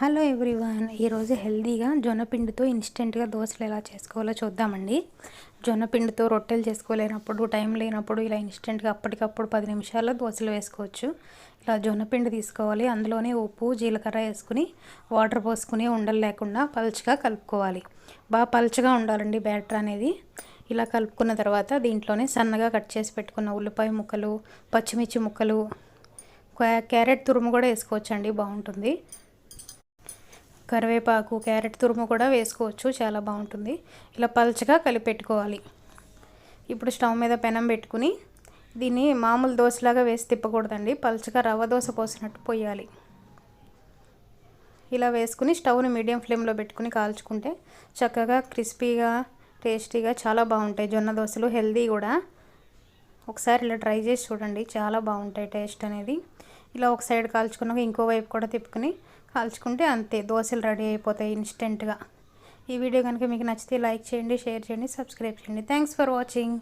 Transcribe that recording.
Hello everyone, ఈరోజు హెల్దీగా జొన్నపిండితో ఇన్స్టెంట్గా దోశలు ఎలా చేసుకోవాలో చూద్దామండి. జొన్నపిండితో రొట్టెలు చేసుకోలేనప్పుడు, టైం లేనప్పుడు ఇలా ఇన్స్టెంట్గా అప్పటికప్పుడు 10 నిమిషాల్లో దోశలు వేసుకోవచ్చు. ఇలా జొన్నపిండి తీసుకోవాలి, అందులోనే ఉప్పు జీలకర్ర వేసుకుని వాటర్ పోసుకుని ఉండలు లేకుండా పలుచగా కలుపుకోవాలి. బాగా పలుచగా ఉండాలండి బ్యాటర్ అనేది. ఇలా కలుపుకున్న తర్వాత దీంట్లోనే సన్నగా కట్ చేసి పెట్టుకున్న ఉల్లిపాయ ముక్కలు, పచ్చిమిర్చి ముక్కలు, క్యారెట్ తురుము కూడా వేసుకోవచ్చండి, బాగుంటుంది. కరివేపాకు, క్యారెట్ తురుము కూడా వేసుకోవచ్చు, చాలా బాగుంటుంది. ఇలా పలుచగా కలిపెట్టుకోవాలి. ఇప్పుడు స్టవ్ మీద పెనం పెట్టుకుని దీన్ని మామూలు దోశలాగా వేసి తిప్పకూడదండి, పలుచగా రవ్వ దోశ పోసినట్టు పోయాలి. ఇలా వేసుకుని స్టవ్ని మీడియం ఫ్లేమ్లో పెట్టుకుని కాల్చుకుంటే చక్కగా క్రిస్పీగా టేస్టీగా చాలా బాగుంటాయి జొన్న దోశలు. హెల్దీ కూడా. ఒకసారి ఇలా ట్రై చేసి చూడండి, చాలా బాగుంటాయి టేస్ట్ అనేది. ఇలా ఒక సైడ్ కాల్చుకున్నాక ఇంకో వైపు కూడా తిప్పుకుని కాల్చుకుంటే అంతే, దోశలు రెడీ అయిపోతాయి ఇన్స్టెంట్గా. ఈ వీడియో కనుక మీకు నచ్చితే లైక్ చేయండి, షేర్ చేయండి, సబ్స్క్రైబ్ చేయండి. Thanks for watching.